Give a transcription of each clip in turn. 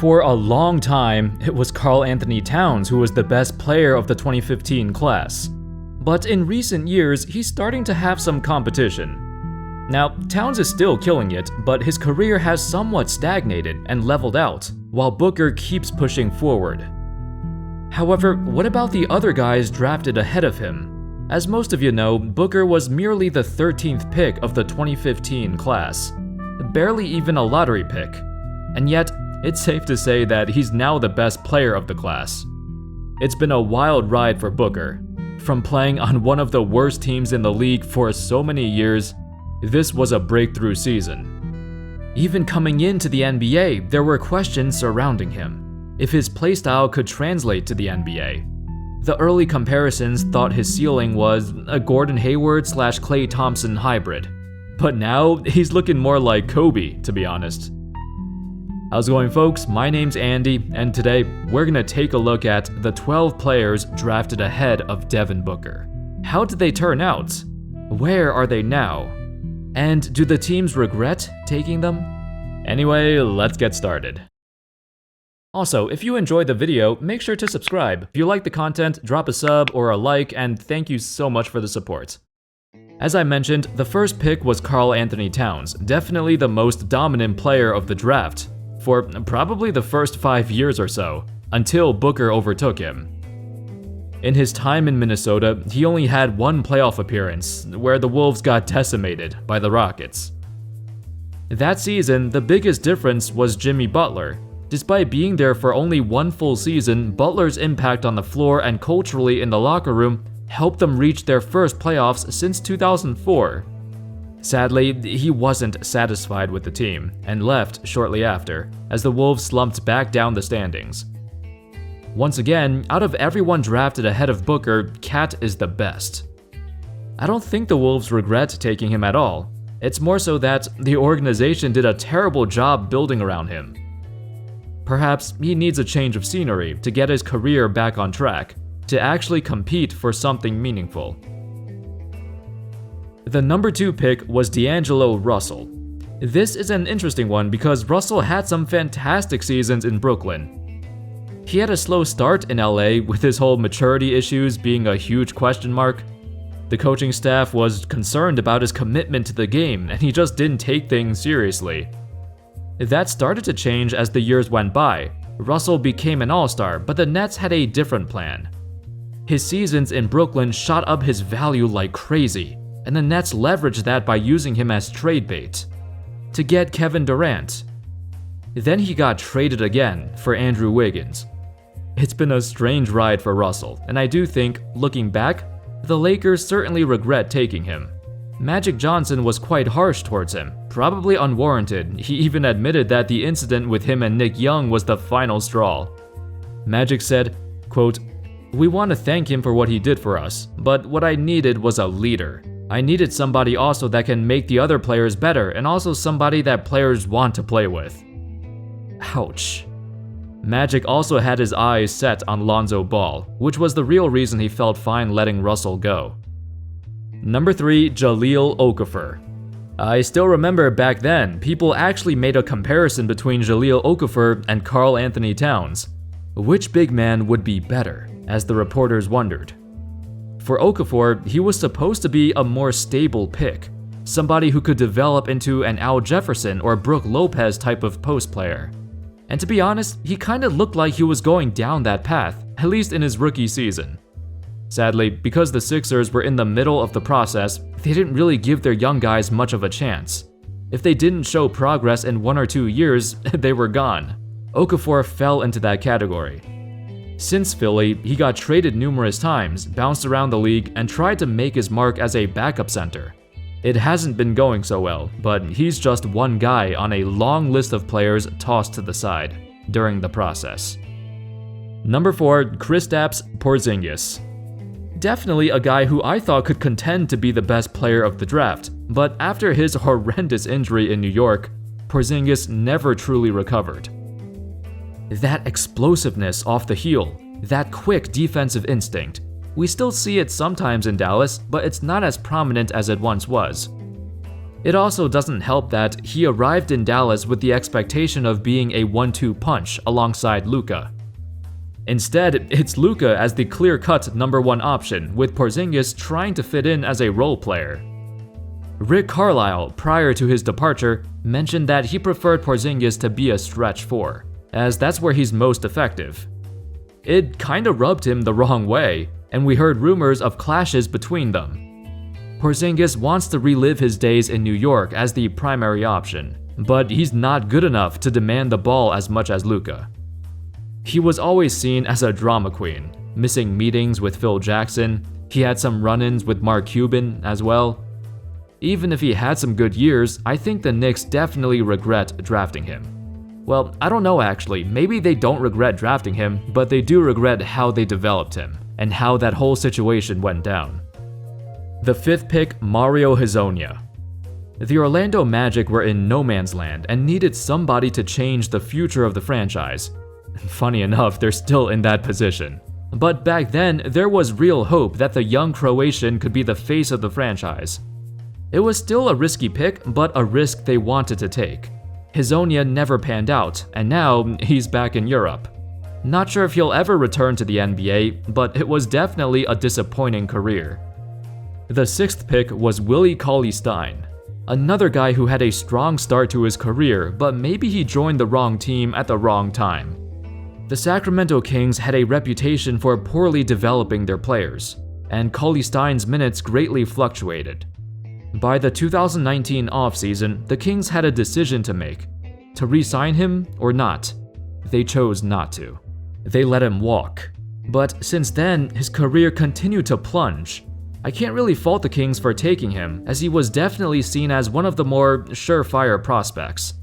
For a long time, it was Karl-Anthony Towns who was the best player of the 2015 class. But in recent years, he's starting to have some competition. Now, Towns is still killing it, but his career has somewhat stagnated and leveled out, while Booker keeps pushing forward. However, what about the other guys drafted ahead of him? As most of you know, Booker was merely the 13th pick of the 2015 class, barely even a lottery pick. And yet, it's safe to say that he's now the best player of the class. It's been a wild ride for Booker. From playing on one of the worst teams in the league for so many years, this was a breakthrough season. Even coming into the NBA, there were questions surrounding him, if his playstyle could translate to the NBA. The early comparisons thought his ceiling was a Gordon Hayward/Klay Thompson hybrid. But now, he's looking more like Kobe, to be honest. How's it going, folks? My name's Andy, and today we're gonna take a look at the 12 players drafted ahead of Devin Booker. How did they turn out? Where are they now? And do the teams regret taking them? Anyway, let's get started. Also, if you enjoyed the video, make sure to subscribe. If you like the content, drop a sub or a like, and thank you so much for the support. As I mentioned, the first pick was Karl-Anthony Towns, definitely the most dominant player of the draft, for probably the first 5 years or so, until Booker overtook him. In his time in Minnesota, he only had one playoff appearance, where the Wolves got decimated by the Rockets. That season, the biggest difference was Jimmy Butler. Despite being there for only one full season, Butler's impact on the floor and culturally in the locker room helped them reach their first playoffs since 2004. Sadly, he wasn't satisfied with the team, and left shortly after, as the Wolves slumped back down the standings. Once again, out of everyone drafted ahead of Booker, Cat is the best. I don't think the Wolves regret taking him at all. It's more so that the organization did a terrible job building around him. Perhaps he needs a change of scenery to get his career back on track, to actually compete for something meaningful. The number 2 pick was D'Angelo Russell. This is an interesting one because Russell had some fantastic seasons in Brooklyn. He had a slow start in LA, with his whole maturity issues being a huge question mark. The coaching staff was concerned about his commitment to the game, and he just didn't take things seriously. That started to change as the years went by. Russell became an all-star, but the Nets had a different plan. His seasons in Brooklyn shot up his value like crazy, and the Nets leveraged that by using him as trade bait to get Kevin Durant. Then he got traded again for Andrew Wiggins. It's been a strange ride for Russell, and I do think, looking back, the Lakers certainly regret taking him. Magic Johnson was quite harsh towards him, probably unwarranted. He even admitted that the incident with him and Nick Young was the final straw. Magic said, quote, "We want to thank him for what he did for us, but what I needed was a leader. I needed somebody also that can make the other players better, and also somebody that players want to play with." Ouch. Magic also had his eyes set on Lonzo Ball, which was the real reason he felt fine letting Russell go. Number 3, Jahlil Okafor. I still remember back then, people actually made a comparison between Jahlil Okafor and Karl-Anthony Towns. Which big man would be better, as the reporters wondered. For Okafor, he was supposed to be a more stable pick, somebody who could develop into an Al Jefferson or Brook Lopez type of post player. And to be honest, he kinda looked like he was going down that path, at least in his rookie season. Sadly, because the Sixers were in the middle of the process, they didn't really give their young guys much of a chance. If they didn't show progress in 1 or 2 years, they were gone. Okafor fell into that category. Since Philly, he got traded numerous times, bounced around the league, and tried to make his mark as a backup center. It hasn't been going so well, but he's just one guy on a long list of players tossed to the side during the process. Number 4, Kristaps Porzingis. Definitely a guy who I thought could contend to be the best player of the draft, but after his horrendous injury in New York, Porzingis never truly recovered. That explosiveness off the heel, that quick defensive instinct, we still see it sometimes in Dallas, but it's not as prominent as it once was. It also doesn't help that he arrived in Dallas with the expectation of being a 1-2 punch alongside Luka. Instead, it's Luka as the clear-cut number 1 option, with Porzingis trying to fit in as a role player. Rick Carlisle, prior to his departure, mentioned that he preferred Porzingis to be a stretch 4, as that's where he's most effective. It kinda rubbed him the wrong way, and we heard rumors of clashes between them. Porzingis wants to relive his days in New York as the primary option, but he's not good enough to demand the ball as much as Luka. He was always seen as a drama queen, missing meetings with Phil Jackson. He had some run-ins with Mark Cuban as well. Even if he had some good years, I think the Knicks definitely regret drafting him. Well, I don't know actually, maybe they don't regret drafting him, but they do regret how they developed him, and how that whole situation went down. The 5th pick, Mario Hezonja. The Orlando Magic were in no man's land and needed somebody to change the future of the franchise. Funny enough, they're still in that position. But back then, there was real hope that the young Croatian could be the face of the franchise. It was still a risky pick, but a risk they wanted to take. Hezonja never panned out, and now he's back in Europe. Not sure if he'll ever return to the NBA, but it was definitely a disappointing career. The 6th pick was Willie Cauley-Stein, another guy who had a strong start to his career, but maybe he joined the wrong team at the wrong time. The Sacramento Kings had a reputation for poorly developing their players, and Cauley-Stein's minutes greatly fluctuated. By the 2019 offseason, the Kings had a decision to make: to re-sign him or not. They chose not to. They let him walk. But since then, his career continued to plunge. I can't really fault the Kings for taking him, as he was definitely seen as one of the more surefire prospects.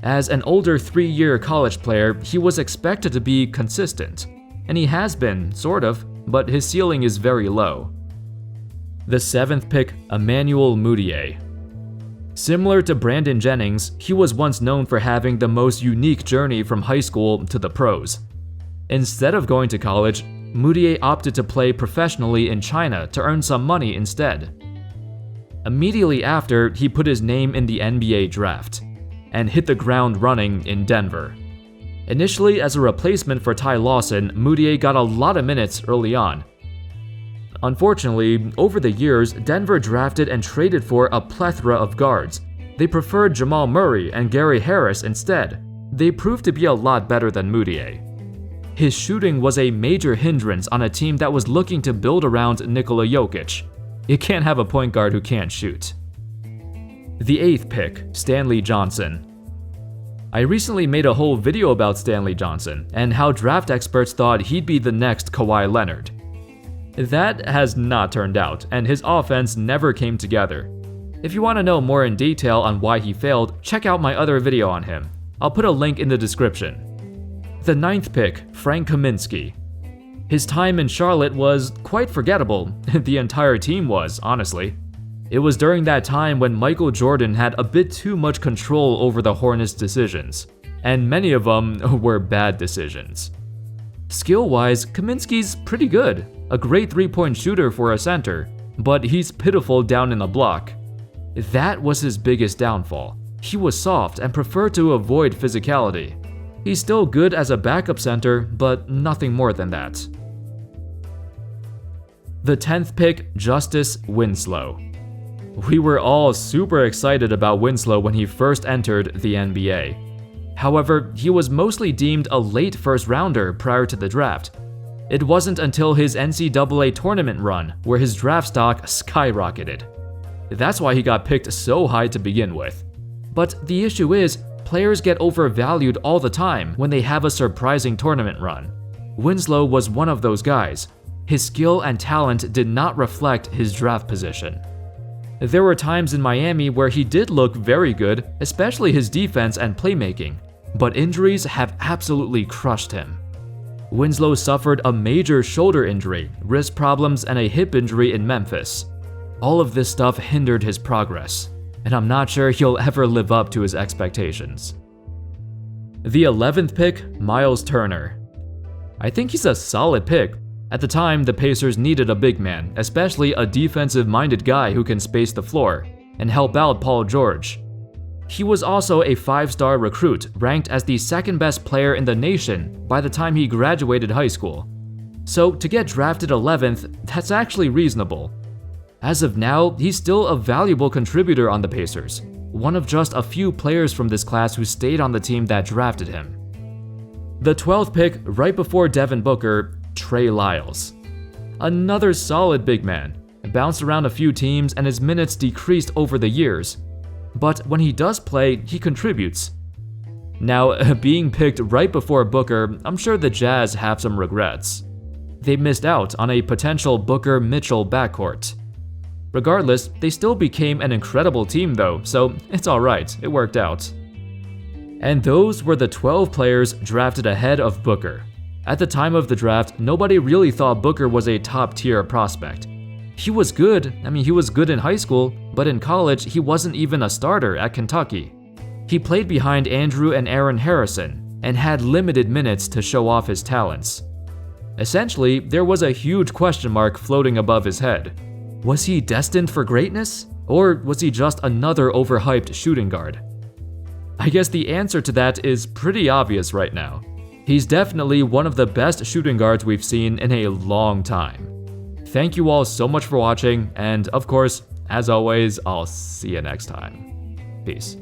As an older 3-year college player, he was expected to be consistent. And he has been, sort of, but his ceiling is very low. The 7th pick, Emmanuel Mudiay. Similar to Brandon Jennings, he was once known for having the most unique journey from high school to the pros. Instead of going to college, Mudiay opted to play professionally in China to earn some money instead. Immediately after, he put his name in the NBA draft and hit the ground running in Denver. Initially as a replacement for Ty Lawson, Mudiay got a lot of minutes early on. Unfortunately, over the years, Denver drafted and traded for a plethora of guards. They preferred Jamal Murray and Gary Harris instead. They proved to be a lot better than Mudiay. His shooting was a major hindrance on a team that was looking to build around Nikola Jokic. You can't have a point guard who can't shoot. The 8th pick, Stanley Johnson. I recently made a whole video about Stanley Johnson and how draft experts thought he'd be the next Kawhi Leonard. That has not turned out, and his offense never came together. If you want to know more in detail on why he failed, check out my other video on him. I'll put a link in the description. The 9th pick, Frank Kaminsky. His time in Charlotte was quite forgettable. The entire team was, honestly. It was during that time when Michael Jordan had a bit too much control over the Hornets' decisions, and many of them were bad decisions. Skill-wise, Kaminsky's pretty good, a great 3-point shooter for a center, but he's pitiful down in the block. That was his biggest downfall. He was soft and preferred to avoid physicality. He's still good as a backup center, but nothing more than that. The 10th pick, Justise Winslow. We were all super excited about Winslow when he first entered the NBA. However, he was mostly deemed a late first-rounder prior to the draft. It wasn't until his NCAA tournament run where his draft stock skyrocketed. That's why he got picked so high to begin with. But the issue is, players get overvalued all the time when they have a surprising tournament run. Winslow was one of those guys. His skill and talent did not reflect his draft position. There were times in Miami where he did look very good, especially his defense and playmaking, but injuries have absolutely crushed him. Winslow suffered a major shoulder injury, wrist problems, and a hip injury in Memphis. All of this stuff hindered his progress, and I'm not sure he'll ever live up to his expectations. The 11th pick, Myles Turner. I think he's a solid pick. At the time, the Pacers needed a big man, especially a defensive-minded guy who can space the floor, and help out Paul George. He was also a 5-star recruit, ranked as the second best player in the nation by the time he graduated high school. So to get drafted 11th, that's actually reasonable. As of now, he's still a valuable contributor on the Pacers, one of just a few players from this class who stayed on the team that drafted him. The 12th pick, right before Devin Booker, Trey Lyles. Another solid big man, bounced around a few teams and his minutes decreased over the years. But when he does play, he contributes. Now, being picked right before Booker, I'm sure the Jazz have some regrets. They missed out on a potential Booker-Mitchell backcourt. Regardless, they still became an incredible team though, so it's alright, it worked out. And those were the 12 players drafted ahead of Booker. At the time of the draft, nobody really thought Booker was a top-tier prospect. He was good, he was good in high school, but in college, he wasn't even a starter at Kentucky. He played behind Andrew and Aaron Harrison, and had limited minutes to show off his talents. Essentially, there was a huge question mark floating above his head. Was he destined for greatness? Or was he just another overhyped shooting guard? I guess the answer to that is pretty obvious right now. He's definitely one of the best shooting guards we've seen in a long time. Thank you all so much for watching, and of course, as always, I'll see you next time. Peace.